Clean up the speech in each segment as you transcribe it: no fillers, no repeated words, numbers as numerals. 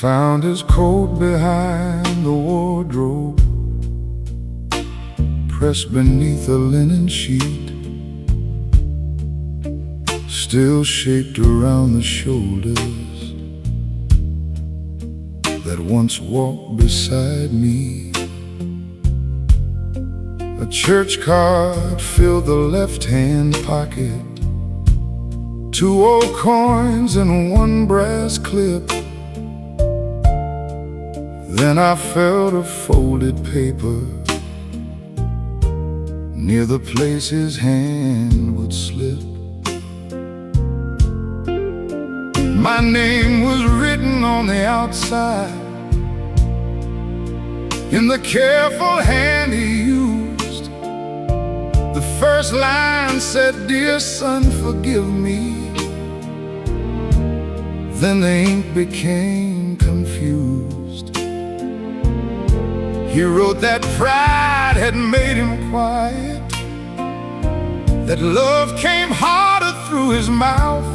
found his coat behind the wardrobe, pressed beneath a linen sheet, still shaped around the shoulders that once walked beside me. A church card filled the left-hand pocket, 2 old coins and 1 brass clip. Then I felt a folded paper near the place his hand would slip. My name was written on the outside in the careful hand he used. The first line said, "Dear son, forgive me." Then the ink became confused. He wrote that pride had made him quiet, that love came harder through his mouth.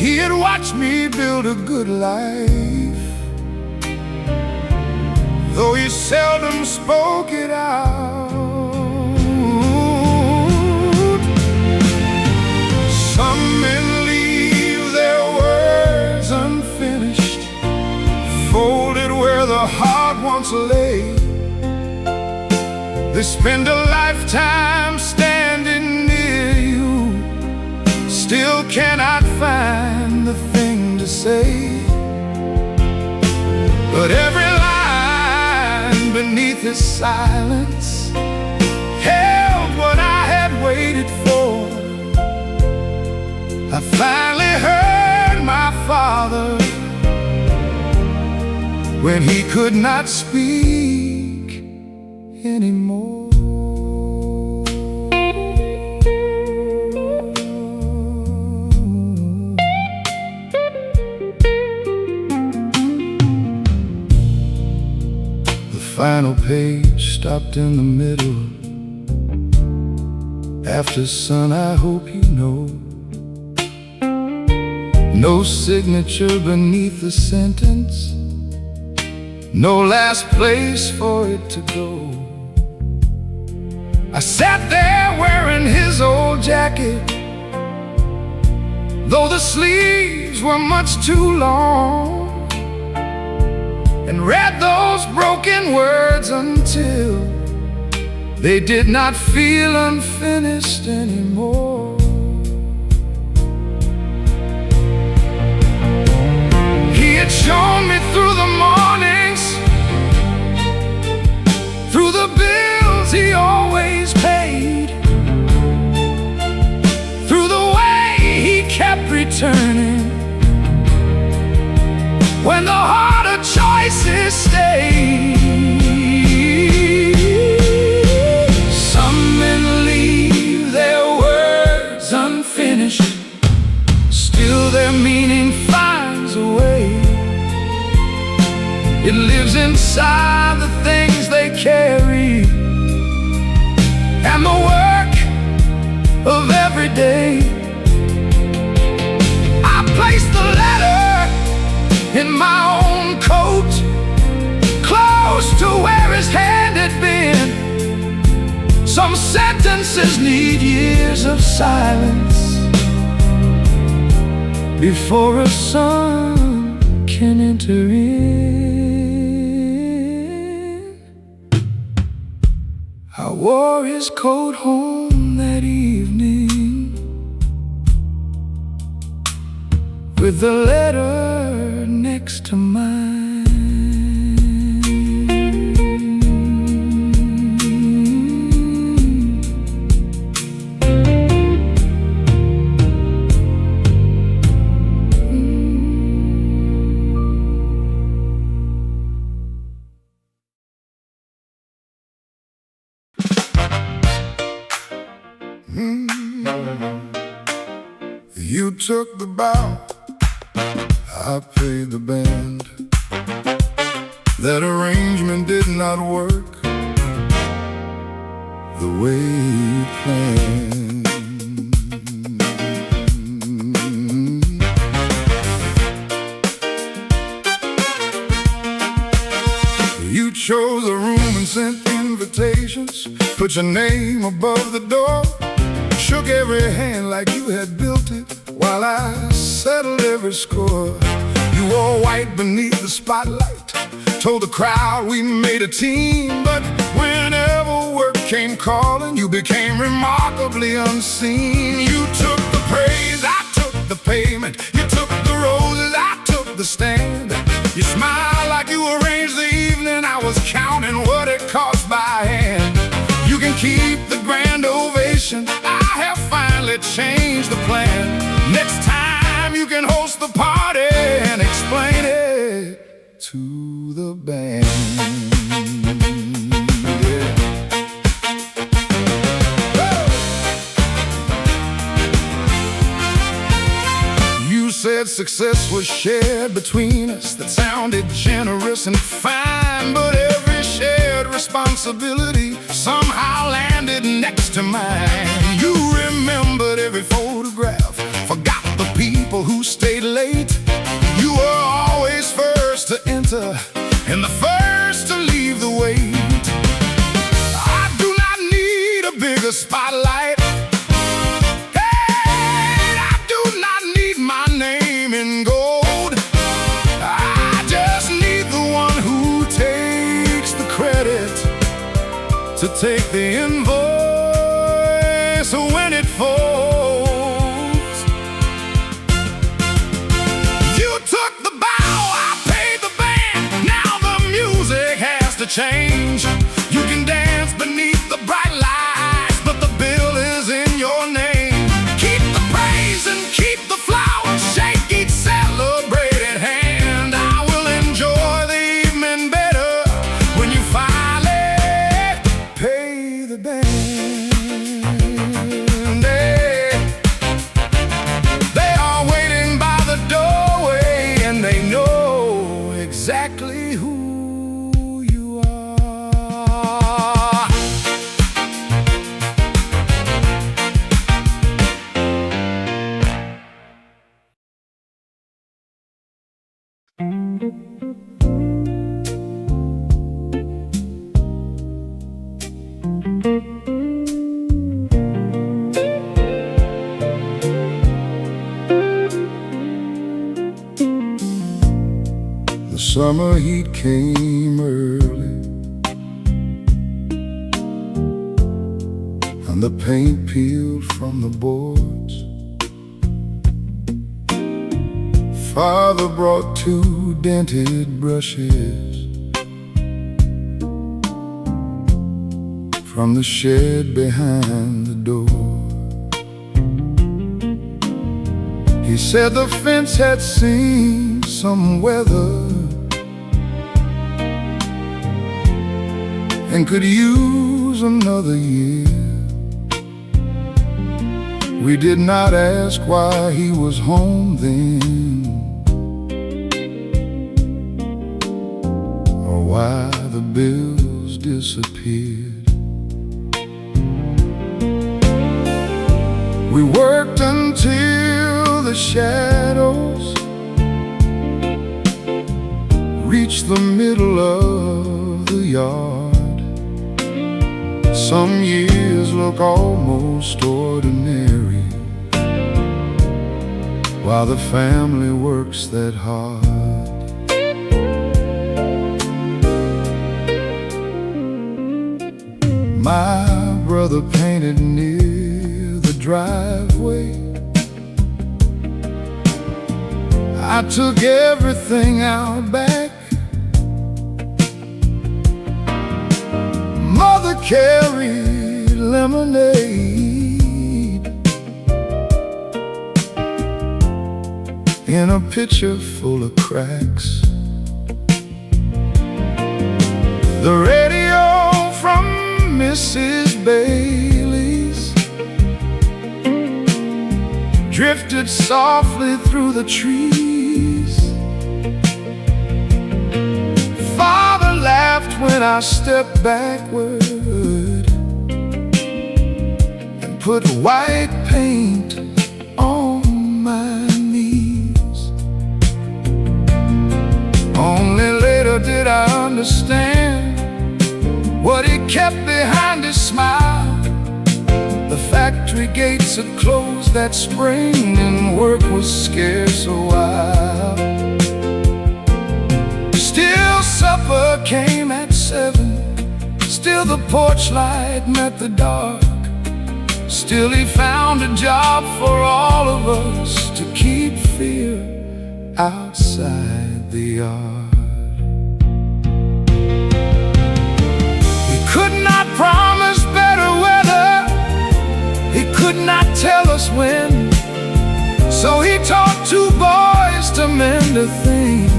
He had watched me build a good life, though he seldom spoke it out. Some men leave their words unfinished, folded where the heart once lay. They spend a lifetime standing near you, still cannot find the thing to say. But every line beneath his silence held what I had waited for. I finally heard my father when he could not speak anymore. The final page stopped in the middle. After, son, I hope you know. No signature beneath the sentence, no last place for it to go. I sat there wearing his old jacket, though the sleeves were much too long, and read those broken words until they did not feel unfinished anymore. He had shown me through the mornings, through the bills he always paid, through the way he kept returning when the harder choices stayed. Some men leave their words unfinished, still their meaning finds a way. It lives inside the things they carry and the work of every day. I placed the letter in my own coat, close to where his hand had been. Some sentences need years of silence before a son can enter in. I wore his coat home that evening with the letter next to mine. You took the bow, I paid the band. That arrangement did not work the way you planned. invitations, put your name above the door, shook every hand like you had built it, while I settled every score. You wore white beneath the spotlight, told the crowd we made a team, but whenever work came calling, you became remarkably unseen. You took the praise, I took the payment. You took the roses, I took the stand. You smiled like you arranged the evening. I was counting what it cost by hand. You can keep the grand ovation, I have finally changed the plan. Next time you can host the party and explain it to the band. You said success was shared between us. That sounded generous and fine, but every shared responsibility somehow landed next to mine. You remembered every photograph, forgot the people who stayed late. You were always first to enter and the first to leave the wait. I do not need a bigger spotlight. Hey, I do not need my name in gold. I just need the one who takes the credit, to take the invoice when it folds. You took the bow, I paid the band. Now the music has to change. You can dance beneath the bright lights, but the bill is in your name. Keep the praise and keep the flowers, shake each celebrated hand. I will enjoy the evening better when you finally pay the band. They are waiting by the doorway, and they know exactly who you are. The summer heat came early, and the paint peeled from the boards. Father brought 2 dented brushes from the shed behind the door. He said the fence had seen some weather and could use another year. We did not ask why he was home then, or why the bills disappeared. We worked until the shadows reached the middle of the yard. Some years look almost ordinary, while the family works that hard. My brother painted near the driveway. I took everything out back. Mother carried lemonade in a pitcher full of cracks. The radio from Mrs. Bailey's drifted softly through the trees. Father laughed when I stepped backward and put white paint on my knees. Only later did I understand what he kept behind his smile. The factory gates had closed that spring, and work was scarce a while. Still supper came at 7. Still the porch light met the dark. Still he found a job for all of us to keep fear outside the yard. He could not promise better weather, he could not tell us when. So he taught 2 boys to mend a thing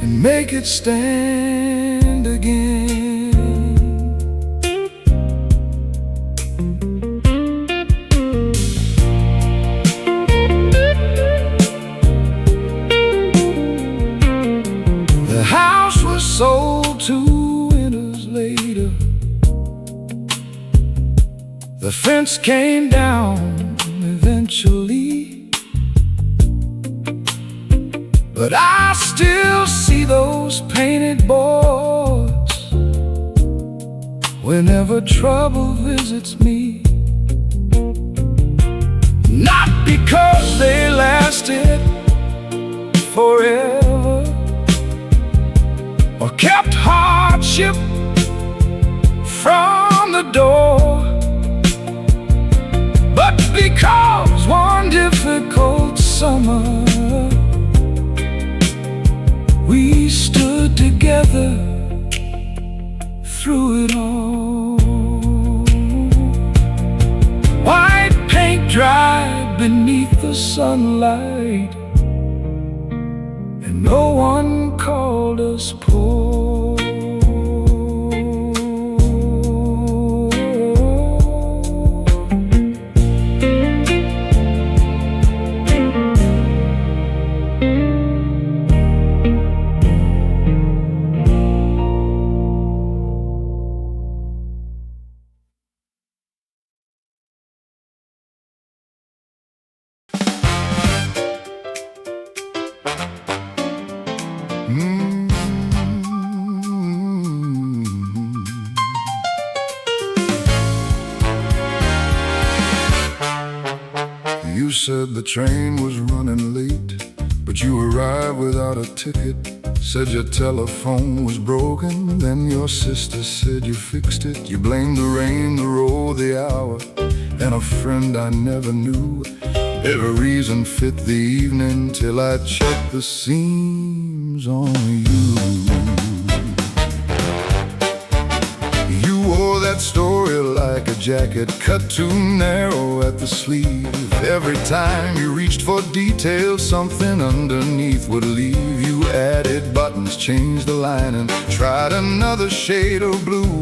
and make it stand again. The house was sold 2 winters later. The fence came down eventually, but I still see those painted boards whenever trouble visits me. Not because they lasted forever or kept hardship from the door, but because one difficult summer we stood together through it all. White paint dried beneath the sunlight, and no one called us poor. You said the train was running late, but you arrived without a ticket. Said your telephone was broken, then your sister said you fixed it. You blamed the rain, the road, the hour, and a friend I never knew. Every reason fit the evening till I checked the seams on you. You wore that story like a jacket, cut too narrow at the sleeve. Every time you reached for details, something underneath would leave. You added buttons, changed the lining, tried another shade of blue.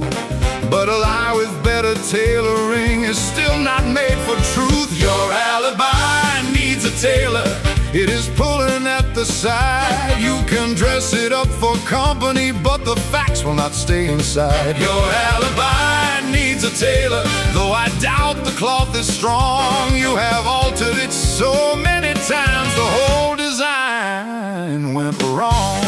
But a lie with better tailoring is still not made for truth. Your alibi needs a tailor, it is pulling at the side. You can dress it up for company, but the facts will not stay inside. Your alibi needs a tailor, though I doubt the cloth is strong. You have altered it so many times, the whole design went wrong.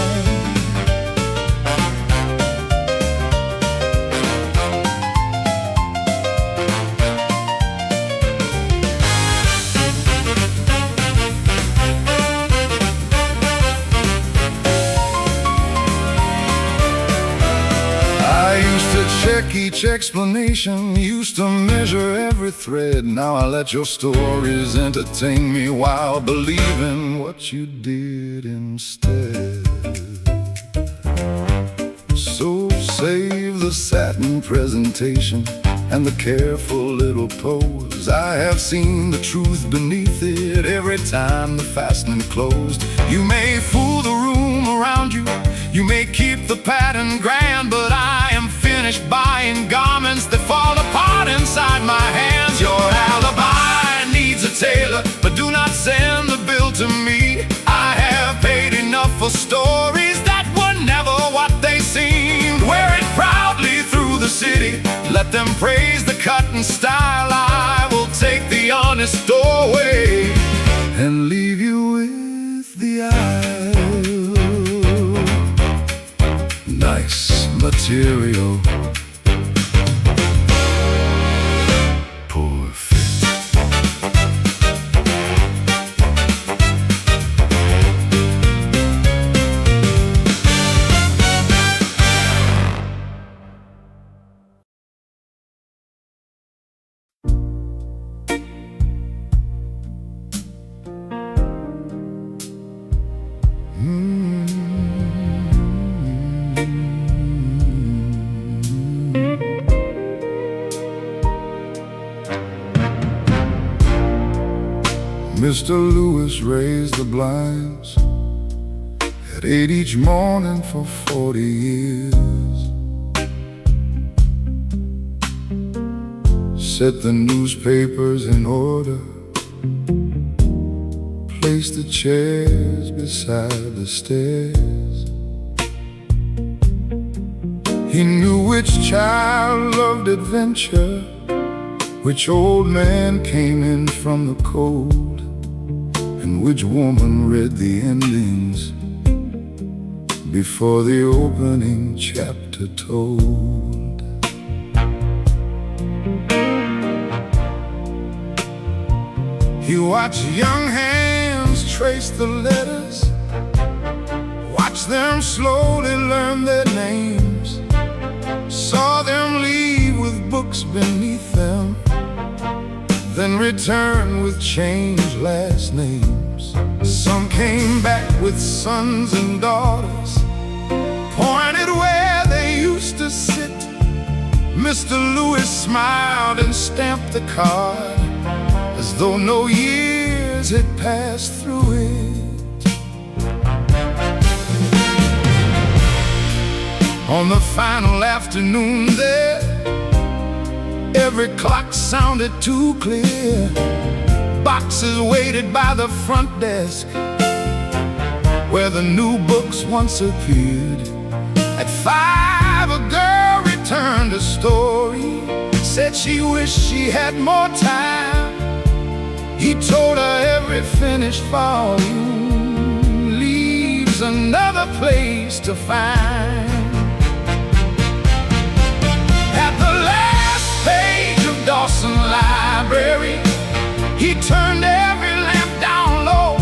Check each explanation, used to measure every thread. Now I let your stories entertain me while believing what you did instead. So save the satin presentation and the careful little pose. I have seen the truth beneath it every time the fastening closed. You may fool the room around you, you may keep the pattern grand, but I am finished buying garments that fall apart inside my hands. Your alibi needs a tailor, but do not send the bill to me. I have paid enough for stories that were never what they seemed. Wear it proudly through the city, let them praise the cut and style. I will take the honest doorway and leave you with the aisle. Nice material, Mr. Lewis raised the blinds at 8 each morning for 40 years. Set the newspapers in order, placed the chairs beside the stairs. He knew which child loved adventure, which old man came in from the cold, and which woman read the endings before the opening chapter told. He watched young hands trace the letters, watched them slowly learn their names, saw them leave with books beneath them, then return with changed last names. Some came back with sons and daughters, pointed where they used to sit. Mr. Lewis smiled and stamped the card as though no years had passed through it. On the final afternoon there, every clock sounded too clear. Boxes waited by the front desk where the new books once appeared. At 5, a girl returned a story, said she wished she had more time. He told her every finished volume leaves another place to find. At the last page of Dawson library, he turned every lamp down low,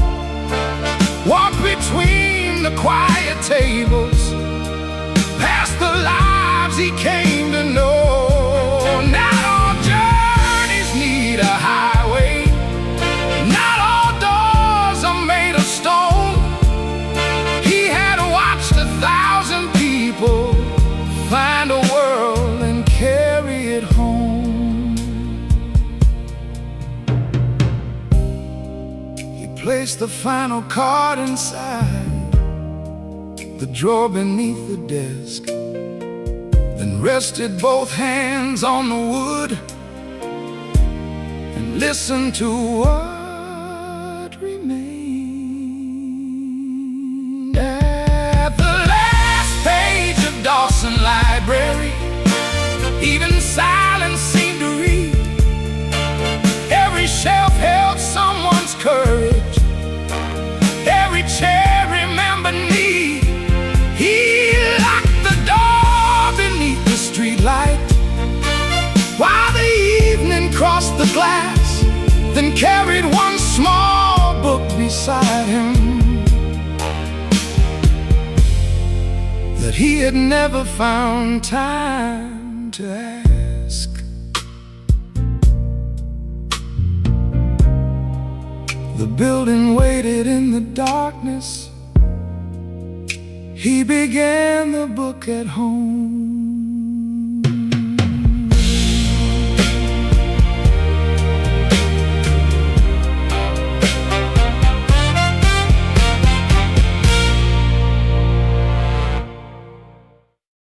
walked between the quiet tables, past the lives he came to know. Not all journeys need a highway, not all doors are made of stone. He had watched 1,000 people find a world and carry it home. He placed the final card inside the drawer beneath the desk, then rested both hands on the wood and listened to what remained. At the last page of Dawson library, even silence seemed to read. Every shelf held someone's courage, every chair remembered need. He locked the door beneath the streetlight while the evening crossed the glass, then carried one small book beside him that he had never found time to ask. The building waited in the darkness. He began the book at home.